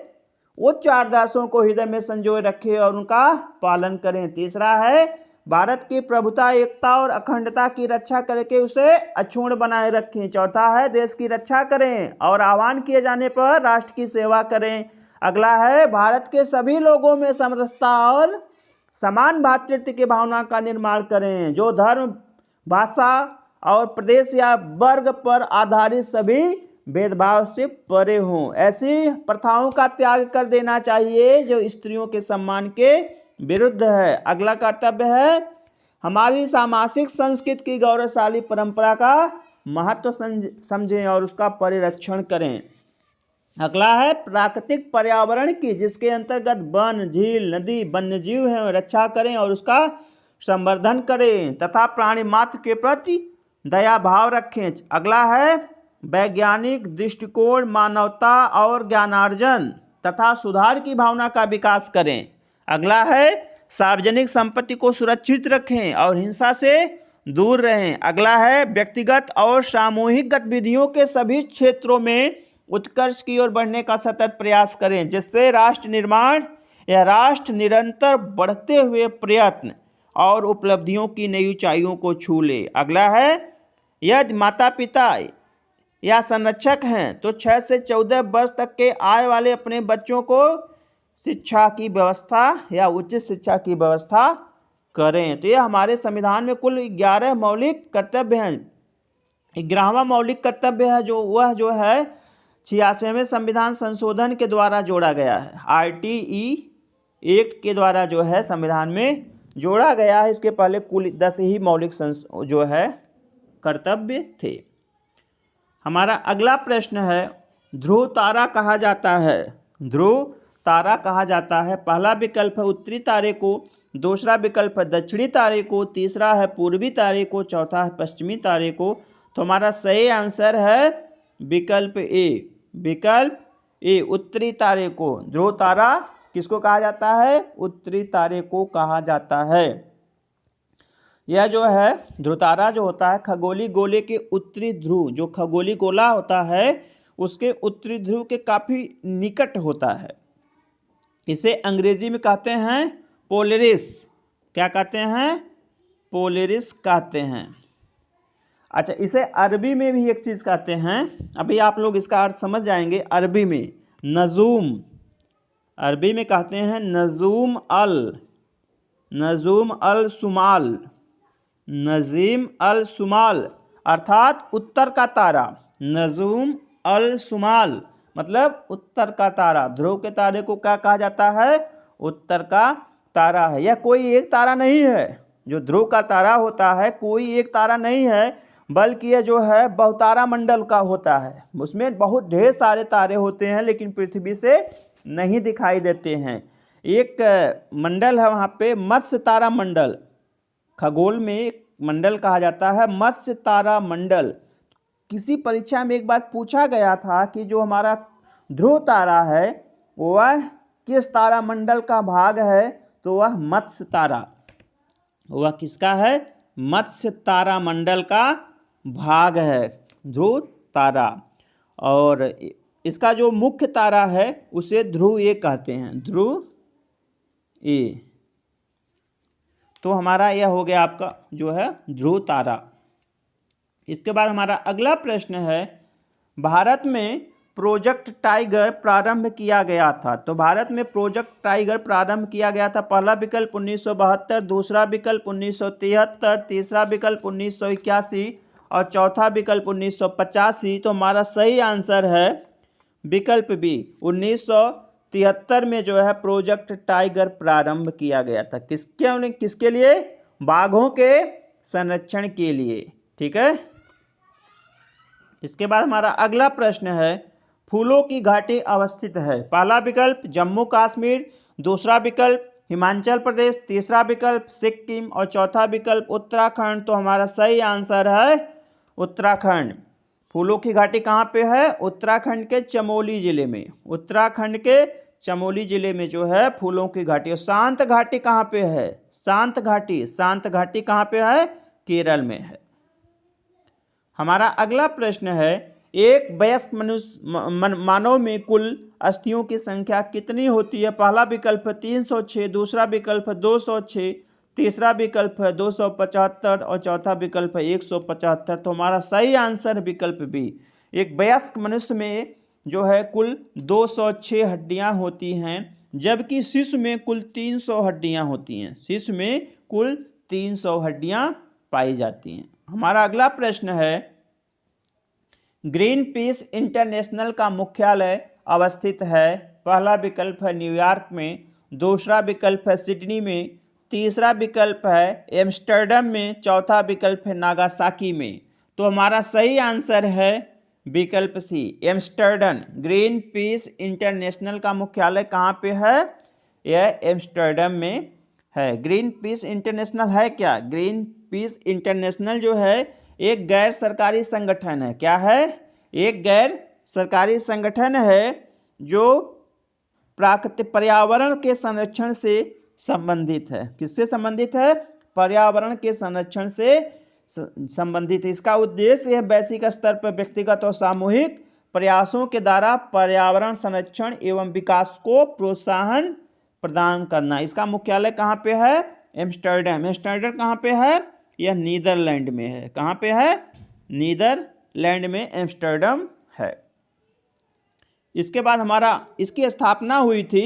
उच्च आदर्शों को हृदय में संजोए रखें और उनका पालन करें। तीसरा है भारत की प्रभुता, एकता और अखंडता की रक्षा करके उसे अक्षुण्ण बनाए रखें। चौथा है देश की रक्षा करें और आह्वान किए जाने पर राष्ट्र की सेवा करें। अगला है भारत के सभी लोगों में समरसता और समान भातृत्व की भावना का निर्माण करें, जो धर्म, भाषा और प्रदेश या वर्ग पर आधारित सभी भेदभाव से परे हों। ऐसी प्रथाओं का त्याग कर देना चाहिए जो स्त्रियों के सम्मान के विरुद्ध है। अगला कर्तव्य है हमारी सामाजिक संस्कृति की गौरवशाली परंपरा का महत्व समझें और उसका परिरक्षण करें। अगला है प्राकृतिक पर्यावरण की, जिसके अंतर्गत वन, झील, नदी, वन्यजीव है रक्षा करें और उसका संवर्धन करें तथा प्राणी मात्र के प्रति दया भाव रखें। अगला है वैज्ञानिक दृष्टिकोण, मानवता और ज्ञानार्जन तथा सुधार की भावना का विकास करें। अगला है सार्वजनिक संपत्ति को सुरक्षित रखें और हिंसा से दूर रहें। अगला है व्यक्तिगत और सामूहिक गतिविधियों के सभी क्षेत्रों में उत्कर्ष की ओर बढ़ने का सतत प्रयास करें, जिससे राष्ट्र निर्माण या राष्ट्र निरंतर बढ़ते हुए प्रयत्न और उपलब्धियों की नई ऊंचाइयों को छू ले। अगला है यदि माता पिता या संरक्षक हैं तो 6 से 14 वर्ष तक के आय वाले अपने बच्चों को शिक्षा की व्यवस्था या उचित शिक्षा की व्यवस्था करें। तो ये हमारे संविधान में कुल 11 मौलिक कर्तव्य हैं। 11वां मौलिक कर्तव्य है जो है 86वें संविधान संशोधन के द्वारा जोड़ा गया है। RTE एक्ट के द्वारा जो है संविधान में जोड़ा गया है। इसके पहले कुल 10 ही मौलिक जो है कर्तव्य थे। हमारा अगला प्रश्न है, ध्रुव तारा कहा जाता है। ध्रुव तारा कहा जाता है। पहला विकल्प है उत्तरी तारे को, दूसरा विकल्प है दक्षिणी तारे को, तीसरा है पूर्वी तारे को, चौथा है पश्चिमी तारे को। तो हमारा सही आंसर है विकल्प ए। विकल्प ए, उत्तरी तारे को। ध्रुव तारा किसको कहा जाता है? उत्तरी तारे को कहा जाता है। यह जो है ध्रुव तारा जो होता है खगोलीय गोले के उत्तरी ध्रुव, जो खगोलीय गोला होता है उसके उत्तरी ध्रुव के काफ़ी निकट होता है। इसे अंग्रेजी में कहते हैं पोलरिस। क्या कहते हैं? पोलरिस कहते हैं। अच्छा, इसे अरबी में भी एक चीज़ कहते हैं, अभी आप लोग इसका अर्थ समझ जाएंगे। अरबी में नजूम, अरबी में कहते हैं नजूम अल सुमाल, नजीम अल सुमाल अर्थात उत्तर का तारा। नजूम अल सुमाल मतलब उत्तर का तारा। ध्रुव के तारे को क्या कहा जाता है? उत्तर का तारा है। यह कोई एक तारा नहीं है। जो ध्रुव का तारा होता है कोई एक तारा नहीं है, बल्कि यह जो है बहुतारा मंडल का होता है। उसमें बहुत ढेर सारे तारे होते हैं, लेकिन पृथ्वी से नहीं दिखाई देते हैं। एक मंडल है वहाँ पे मत्स्य तारा मंडल, खगोल में एक मंडल कहा जाता है मत्स्य तारा मंडल। किसी परीक्षा में एक बार पूछा गया था कि जो हमारा ध्रुव तारा है वह किस तारा मंडल का भाग है, तो वह मत्स्य तारा, वह किसका है? मत्स्य तारा मंडल का भाग है ध्रुव तारा। और इसका जो मुख्य तारा है उसे ध्रुव ए कहते हैं, ध्रुव ए। तो हमारा यह हो गया आपका जो है ध्रुव तारा। इसके बाद हमारा अगला प्रश्न है, भारत में प्रोजेक्ट टाइगर प्रारंभ किया गया था। तो भारत में प्रोजेक्ट टाइगर प्रारंभ किया गया था। पहला विकल्प 1972, दूसरा विकल्प 1973, तीसरा विकल्प 1981 और चौथा विकल्प 1985। तो हमारा सही आंसर है विकल्प बी, 1973 में जो है प्रोजेक्ट टाइगर प्रारंभ किया गया था। किसके लिए? बाघों के संरक्षण के लिए। ठीक है। इसके बाद हमारा अगला प्रश्न है, फूलों की घाटी अवस्थित है। पहला विकल्प जम्मू कश्मीर, दूसरा विकल्प हिमाचल प्रदेश, तीसरा विकल्प सिक्किम और चौथा विकल्प उत्तराखंड। तो हमारा सही आंसर है उत्तराखंड। फूलों की घाटी कहाँ पे है? उत्तराखंड के चमोली जिले में। उत्तराखंड के चमोली जिले में जो है फूलों की घाटी। और शांत घाटी कहाँ पे है? शांत घाटी कहाँ पे है? केरल में है। हमारा अगला प्रश्न है, एक वयस्क मानव में कुल अस्थियों की संख्या कितनी होती है? पहला विकल्प 306, दूसरा विकल्प 206, तीसरा विकल्प है 275 और चौथा विकल्प है 175। तो हमारा सही आंसर विकल्प बी। एक वयस्क मनुष्य में जो है कुल 206 हड्डियां होती हैं, जबकि शिशु में कुल 300 हड्डियां होती हैं। शिशु में कुल 300 हड्डियां पाई जाती हैं। हमारा अगला प्रश्न है, ग्रीन पीस इंटरनेशनल का मुख्यालय अवस्थित है। पहला विकल्प है न्यूयॉर्क में, दूसरा विकल्प है सिडनी में, तीसरा विकल्प है एम्स्टर्डम में, चौथा विकल्प है नागासाकी में। तो हमारा सही आंसर है विकल्प सी, एम्स्टर्डम। ग्रीन पीस इंटरनेशनल का मुख्यालय कहाँ पे है? यह एम्स्टर्डम में है। ग्रीन पीस इंटरनेशनल है क्या? ग्रीन पीस इंटरनेशनल जो है एक गैर सरकारी संगठन है। क्या है? एक गैर सरकारी संगठन है जो प्राकृतिक पर्यावरण के संरक्षण से संबंधित है। किससे संबंधित है? पर्यावरण के संरक्षण से संबंधित है। इसका उद्देश्य है वैश्विक स्तर पर व्यक्तिगत और सामूहिक प्रयासों के द्वारा पर्यावरण संरक्षण एवं विकास को प्रोत्साहन प्रदान करना। इसका मुख्यालय कहाँ पे है? एम्स्टर्डम। एम्स्टर्डम कहाँ पे है? यह नीदरलैंड में है। कहाँ पे है? नीदरलैंड में एम्स्टर्डम है। इसके बाद हमारा इसकी स्थापना हुई थी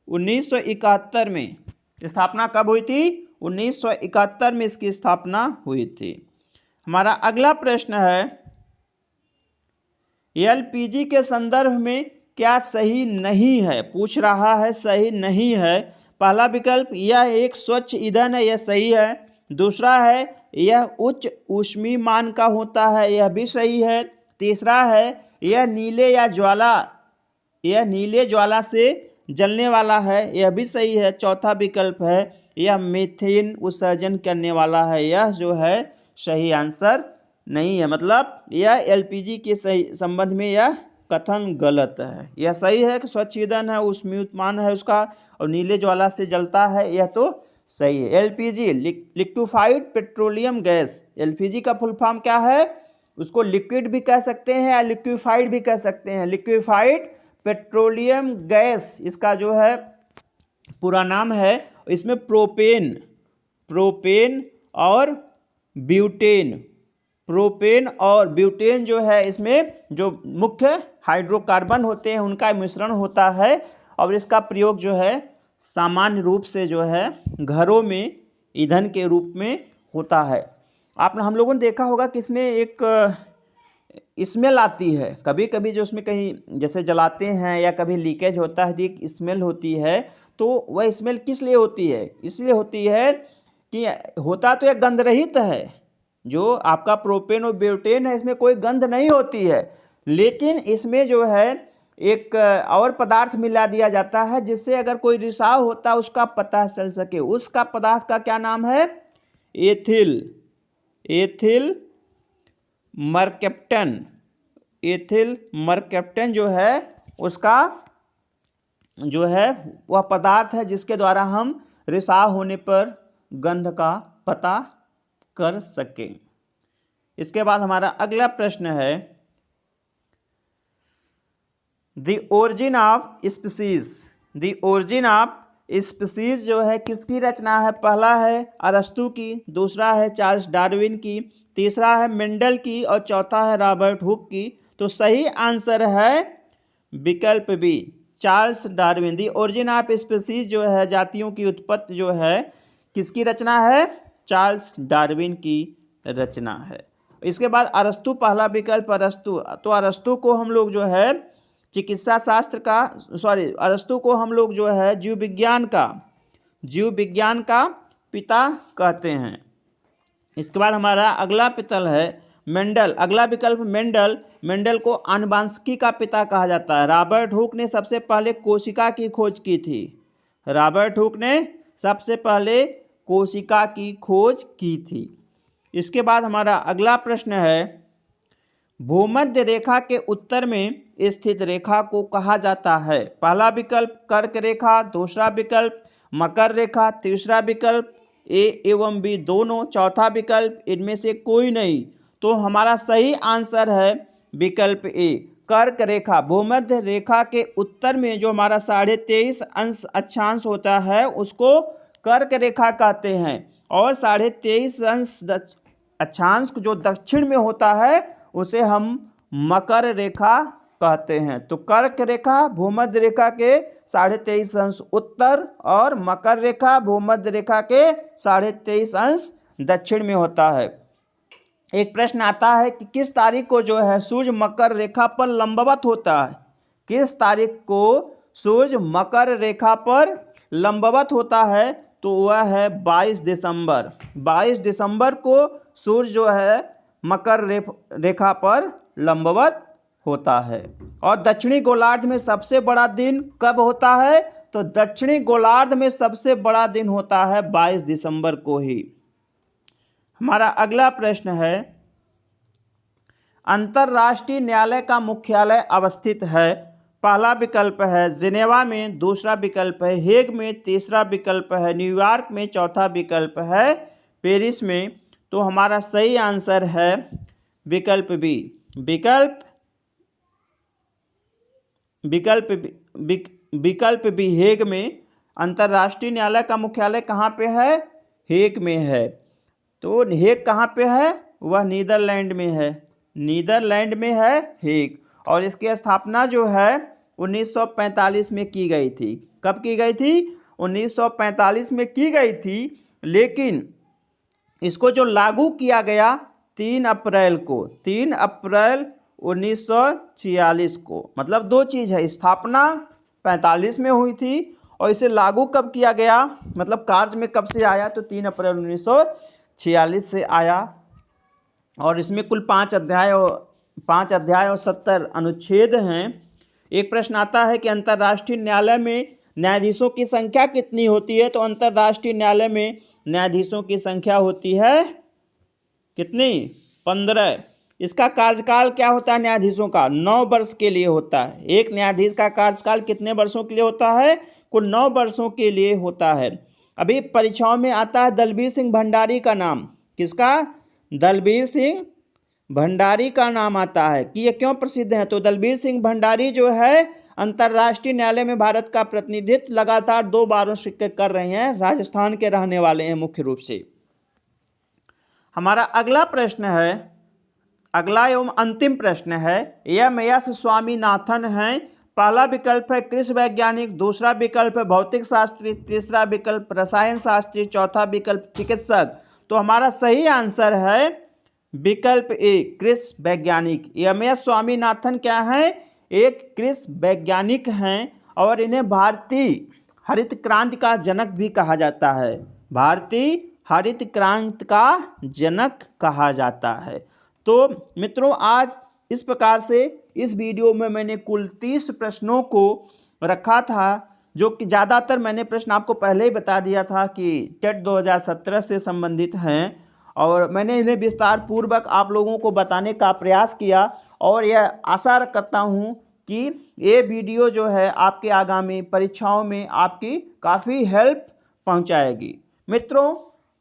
1971 में। स्थापना कब हुई थी? 1971 में इसकी स्थापना हुई थी। हमारा अगला प्रश्न है, एलपीजी के संदर्भ में क्या सही नहीं है? पूछ रहा है सही नहीं है। पहला विकल्प यह एक स्वच्छ ईंधन है, यह सही है। दूसरा है यह उच्च ऊष्मीय मान का होता है, यह भी सही है। तीसरा है यह नीले ज्वाला से जलने वाला है, यह भी सही है। चौथा विकल्प है यह मीथेन उत्सर्जन करने वाला है, यह जो है सही आंसर नहीं है। मतलब यह एलपीजी के सही संबंध में यह कथन गलत है। यह सही है कि स्वच्छ ईंधन है, ऊष्मीय मान है उसका और नीले ज्वाला से जलता है, यह तो सही है। LPG liquefied petroleum gas, LPG का फुल फॉर्म क्या है? उसको लिक्विड भी कह सकते हैं या लिक्विफाइड भी कह सकते हैं। लिक्विफाइड पेट्रोलियम गैस इसका जो है पूरा नाम है। इसमें प्रोपेन और ब्यूटेन जो है, इसमें जो मुख्य हाइड्रोकार्बन होते हैं उनका मिश्रण होता है और इसका प्रयोग जो है सामान्य रूप से जो है घरों में ईंधन के रूप में होता है। हम लोगों ने देखा होगा कि इसमें एक स्मेल आती है कभी कभी, जो उसमें कहीं जैसे जलाते हैं या कभी लीकेज होता है तो एक स्मेल होती है। तो वह स्मेल किस लिए होती है? इसलिए होती है कि होता तो एक गंध रहित है, जो आपका प्रोपेन और ब्यूटेन है इसमें कोई गंध नहीं होती है, लेकिन इसमें जो है एक और पदार्थ मिला दिया जाता है जिससे अगर कोई रिसाव होता है उसका पता चल सके। उसका पदार्थ का क्या नाम है? एथिल मरकैप्टन जो है उसका जो है वह पदार्थ है जिसके द्वारा हम रिसाव होने पर गंध का पता कर सकें। इसके बाद हमारा अगला प्रश्न है द ओरिजिन ऑफ स्पीसीज जो है किसकी रचना है? पहला है अरस्तु की, दूसरा है चार्ल्स डार्विन की, तीसरा है मेंडल की और चौथा है रॉबर्ट हुक की। तो सही आंसर है विकल्प B, Charles Darwin. The origin of species जो है जातियों की उत्पत्ति जो है किसकी रचना है? चार्ल्स डार्विन की रचना है। इसके बाद अरस्तु, पहला विकल्प अरस्तु। तो अरस्तु को हम लोग जो है अरस्तु को हम लोग जो है जीव विज्ञान का पिता कहते हैं। इसके बाद हमारा अगला पितल है मेंडल, अगला विकल्प मेंडल को आनुवांशिकी का पिता कहा जाता है। रॉबर्ट हुक ने सबसे पहले कोशिका की खोज की थी। इसके बाद हमारा अगला प्रश्न है भूमध्य रेखा के उत्तर में स्थित रेखा को कहा जाता है। पहला विकल्प कर्क रेखा, दूसरा विकल्प मकर रेखा, तीसरा विकल्प ए एवं बी दोनों, चौथा विकल्प इनमें से कोई नहीं। तो हमारा सही आंसर है विकल्प ए, कर्क रेखा। भूमध्य रेखा के उत्तर में जो हमारा 23.5 अंश अक्षांश होता है उसको कर्क रेखा कहते हैं, और 23.5 अंश अक्षांश जो दक्षिण में होता है उसे हम मकर रेखा कहते हैं। तो कर्क रेखा भूमध्य रेखा के 23.5 अंश उत्तर और मकर रेखा भूमध्य रेखा के 23.5 अंश दक्षिण में होता है। एक प्रश्न आता है कि किस तारीख को जो है सूर्य मकर रेखा पर लंबवत होता है? किस तारीख को सूर्य मकर रेखा पर लंबवत होता है? तो वह है 22 दिसंबर। 22 दिसंबर को सूर्य जो है मकर रेखा पर लंबवत होता है। और दक्षिणी गोलार्ध में सबसे बड़ा दिन कब होता है? तो दक्षिणी गोलार्ध में सबसे बड़ा दिन होता है 22 दिसंबर को ही। हमारा अगला प्रश्न है अंतर्राष्ट्रीय न्यायालय का मुख्यालय अवस्थित है। पहला विकल्प है जिनेवा में, दूसरा विकल्प है हेग में, तीसरा विकल्प है न्यूयॉर्क में, चौथा विकल्प है पेरिस में। तो हमारा सही आंसर है विकल्प बी, विकल्प बी हेग में। अंतर्राष्ट्रीय न्यायालय का मुख्यालय कहाँ पे है? हेग में है। तो हेग कहाँ पे है? वह नीदरलैंड में है, हेग। और इसकी स्थापना जो है 1945 में की गई थी। कब की गई थी? 1945 में की गई थी, लेकिन इसको जो लागू किया गया 3 अप्रैल 1946 को। मतलब दो चीज़ है, स्थापना 45 में हुई थी और इसे लागू कब किया गया, मतलब कार्य में कब से आया, तो 3 अप्रैल 1946 से आया। और इसमें कुल 5 अध्याय और 70 अनुच्छेद हैं। एक प्रश्न आता है कि अंतर्राष्ट्रीय न्यायालय में न्यायाधीशों की संख्या कितनी होती है, तो अंतर्राष्ट्रीय न्यायालय में न्यायाधीशों की संख्या होती है कितनी, 15। इसका कार्यकाल क्या होता है न्यायाधीशों का, 9 वर्ष के लिए होता है। एक न्यायाधीश का कार्यकाल कितने वर्षों के लिए होता है, कुल 9 वर्षों के लिए होता है। अभी परीक्षाओं में आता है दलबीर सिंह भंडारी का नाम, किसका, दलबीर सिंह भंडारी का नाम आता है कि ये क्यों प्रसिद्ध है, तो दलबीर सिंह भंडारी जो है अंतर्राष्ट्रीय न्यायालय में भारत का प्रतिनिधित्व लगातार 2 बारों से कर रहे हैं, राजस्थान के रहने वाले हैं मुख्य रूप से। हमारा अगला प्रश्न है, अगला एवं अंतिम प्रश्न है, एम एस स्वामीनाथन हैं। पहला विकल्प है कृषि वैज्ञानिक, दूसरा विकल्प है भौतिक शास्त्री, तीसरा विकल्प रसायन शास्त्री, चौथा विकल्प चिकित्सक। तो हमारा सही आंसर है विकल्प ए, कृषि वैज्ञानिक। एम एस स्वामीनाथन क्या है, एक कृषि वैज्ञानिक हैं और इन्हें भारतीय हरित क्रांति का जनक भी कहा जाता है, भारतीय हरित क्रांति का जनक कहा जाता है। तो मित्रों, आज इस प्रकार से इस वीडियो में मैंने कुल 30 प्रश्नों को रखा था, जो कि ज़्यादातर मैंने प्रश्न आपको पहले ही बता दिया था कि टेट 2017 से संबंधित हैं, और मैंने इन्हें विस्तार पूर्वक आप लोगों को बताने का प्रयास किया, और यह आशा करता हूँ कि ये वीडियो जो है आपके आगामी परीक्षाओं में आपकी काफ़ी हेल्प पहुँचाएगी। मित्रों,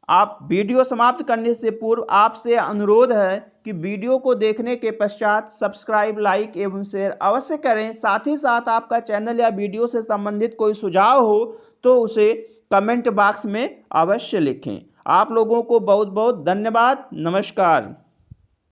आप वीडियो समाप्त करने से पूर्व आपसे अनुरोध है कि वीडियो को देखने के पश्चात सब्सक्राइब, लाइक एवं शेयर अवश्य करें। साथ ही साथ आपका चैनल या वीडियो से संबंधित कोई सुझाव हो तो उसे कमेंट बॉक्स में अवश्य लिखें। आप लोगों को बहुत बहुत धन्यवाद। नमस्कार।